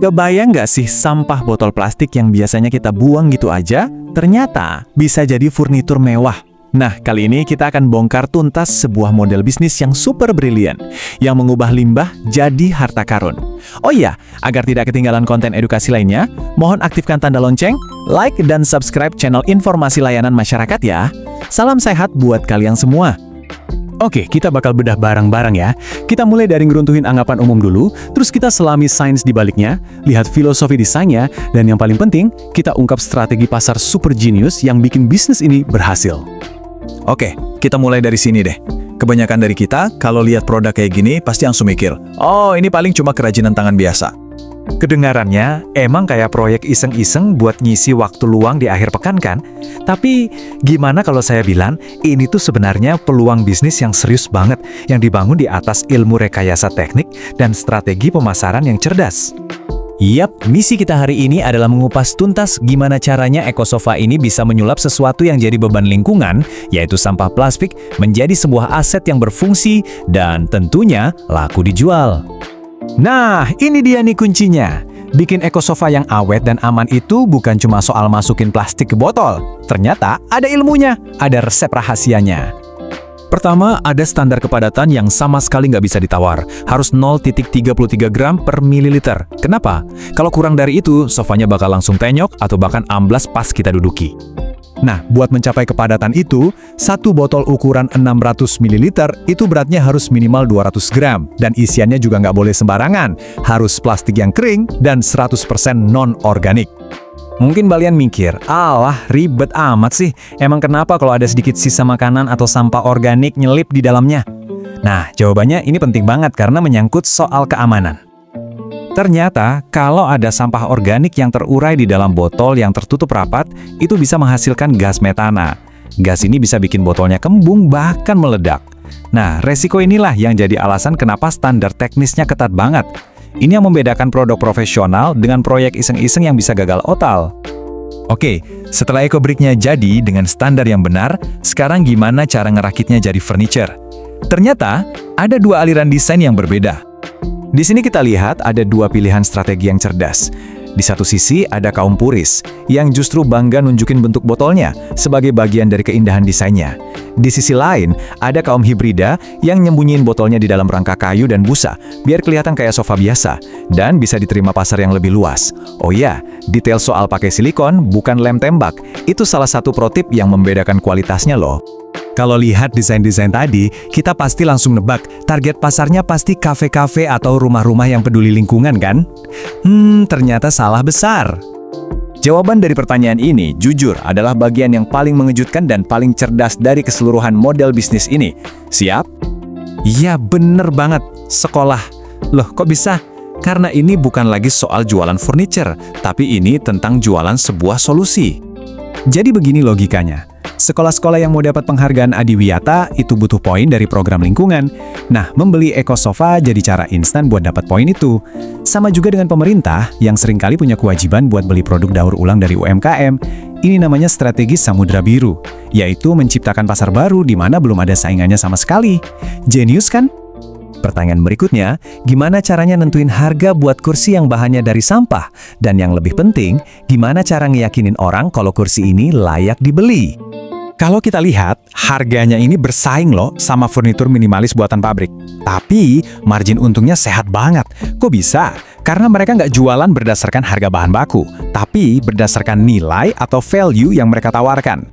Kebayang nggak sih sampah botol plastik yang biasanya kita buang gitu aja, ternyata bisa jadi furnitur mewah. Nah, kali ini kita akan bongkar tuntas sebuah model bisnis yang super brilian, yang mengubah limbah jadi harta karun. Oh iya, agar tidak ketinggalan konten edukasi lainnya, mohon aktifkan tanda lonceng, like, dan subscribe channel informasi layanan masyarakat ya. Salam sehat buat kalian semua. Oke, kita bakal bedah bareng-bareng ya. Kita mulai dari ngeruntuhin anggapan umum dulu, terus kita selami sains di baliknya, lihat filosofi desainnya, dan yang paling penting, kita ungkap strategi pasar super genius yang bikin bisnis ini berhasil. Oke, kita mulai dari sini deh. Kebanyakan dari kita, kalau lihat produk kayak gini, pasti langsung mikir, oh ini paling cuma kerajinan tangan biasa. Kedengarannya emang kayak proyek iseng-iseng buat ngisi waktu luang di akhir pekan kan? Tapi gimana kalau saya bilang ini tuh sebenarnya peluang bisnis yang serius banget yang dibangun di atas ilmu rekayasa teknik dan strategi pemasaran yang cerdas. Yap, misi kita hari ini adalah mengupas tuntas gimana caranya EcoSofa ini bisa menyulap sesuatu yang jadi beban lingkungan, yaitu sampah plastik, menjadi sebuah aset yang berfungsi dan tentunya laku dijual. Nah, ini dia nih kuncinya. Bikin EcoSofa yang awet dan aman itu bukan cuma soal masukin plastik ke botol. Ternyata ada ilmunya, ada resep rahasianya. Pertama, ada standar kepadatan yang sama sekali nggak bisa ditawar. Harus 0,33 gram per mililiter. Kenapa? Kalau kurang dari itu, sofanya bakal langsung tenyok atau bahkan amblas pas kita duduki. Nah, buat mencapai kepadatan itu, satu botol ukuran 600 ml itu beratnya harus minimal 200 gram. Dan isiannya juga nggak boleh sembarangan. Harus plastik yang kering dan 100% non-organik. Mungkin kalian mikir, alah ribet amat sih. Emang kenapa kalau ada sedikit sisa makanan atau sampah organik nyelip di dalamnya? Nah, jawabannya ini penting banget karena menyangkut soal keamanan. Ternyata, kalau ada sampah organik yang terurai di dalam botol yang tertutup rapat, itu bisa menghasilkan gas metana. Gas ini bisa bikin botolnya kembung, bahkan meledak. Nah, resiko inilah yang jadi alasan kenapa standar teknisnya ketat banget. Ini yang membedakan produk profesional dengan proyek iseng-iseng yang bisa gagal total. Oke, setelah EcoBrick-nya jadi dengan standar yang benar, sekarang gimana cara ngerakitnya jadi furniture? Ternyata, ada dua aliran desain yang berbeda. Di sini kita lihat ada dua pilihan strategi yang cerdas. Di satu sisi ada kaum puris, yang justru bangga nunjukin bentuk botolnya sebagai bagian dari keindahan desainnya. Di sisi lain, ada kaum hibrida yang nyembunyiin botolnya di dalam rangka kayu dan busa, biar kelihatan kayak sofa biasa, dan bisa diterima pasar yang lebih luas. Oh iya, detail soal pakai silikon bukan lem tembak, itu salah satu pro tip yang membedakan kualitasnya loh. Kalau lihat desain-desain tadi, kita pasti langsung nebak, target pasarnya pasti kafe-kafe atau rumah-rumah yang peduli lingkungan kan? Ternyata salah besar. Jawaban dari pertanyaan ini, jujur, adalah bagian yang paling mengejutkan dan paling cerdas dari keseluruhan model bisnis ini. Siap? Iya, bener banget. Sekolah. Loh, kok bisa? Karena ini bukan lagi soal jualan furniture, tapi ini tentang jualan sebuah solusi. Jadi begini logikanya. Sekolah-sekolah yang mau dapat penghargaan Adiwiyata itu butuh poin dari program lingkungan. Nah, membeli EcoSofa jadi cara instan buat dapat poin itu. Sama juga dengan pemerintah yang seringkali punya kewajiban buat beli produk daur ulang dari UMKM. Ini namanya strategi Samudra Biru, yaitu menciptakan pasar baru di mana belum ada saingannya sama sekali. Jenius kan? Pertanyaan berikutnya, gimana caranya nentuin harga buat kursi yang bahannya dari sampah? Dan yang lebih penting, gimana cara ngeyakinin orang kalau kursi ini layak dibeli? Kalau kita lihat, harganya ini bersaing loh sama furnitur minimalis buatan pabrik. Tapi, margin untungnya sehat banget. Kok bisa? Karena mereka nggak jualan berdasarkan harga bahan baku, tapi berdasarkan nilai atau value yang mereka tawarkan.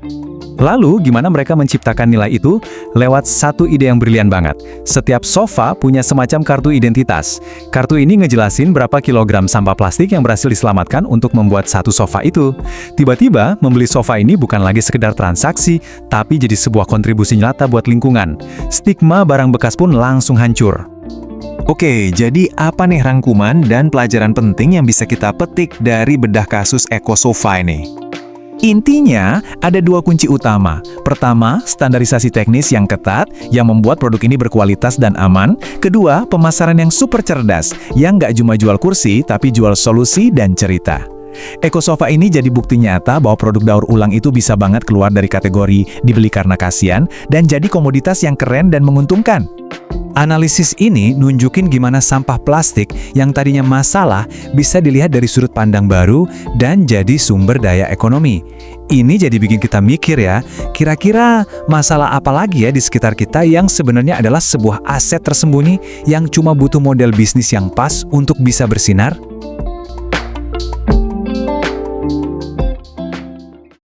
Lalu, gimana mereka menciptakan nilai itu? Lewat satu ide yang brilian banget. Setiap sofa punya semacam kartu identitas. Kartu ini ngejelasin berapa kilogram sampah plastik yang berhasil diselamatkan untuk membuat satu sofa itu. Tiba-tiba, membeli sofa ini bukan lagi sekedar transaksi, tapi jadi sebuah kontribusi nyata buat lingkungan. Stigma barang bekas pun langsung hancur. Oke, jadi apa nih rangkuman dan pelajaran penting yang bisa kita petik dari bedah kasus EcoSofa ini? Intinya, ada dua kunci utama. Pertama, standarisasi teknis yang ketat, yang membuat produk ini berkualitas dan aman. Kedua, pemasaran yang super cerdas, yang nggak cuma jual kursi, tapi jual solusi dan cerita. EcoSofa ini jadi bukti nyata bahwa produk daur ulang itu bisa banget keluar dari kategori dibeli karena kasihan dan jadi komoditas yang keren dan menguntungkan. Analisis ini nunjukin gimana sampah plastik yang tadinya masalah bisa dilihat dari sudut pandang baru dan jadi sumber daya ekonomi. Ini jadi bikin kita mikir ya, kira-kira masalah apa lagi ya di sekitar kita yang sebenarnya adalah sebuah aset tersembunyi yang cuma butuh model bisnis yang pas untuk bisa bersinar?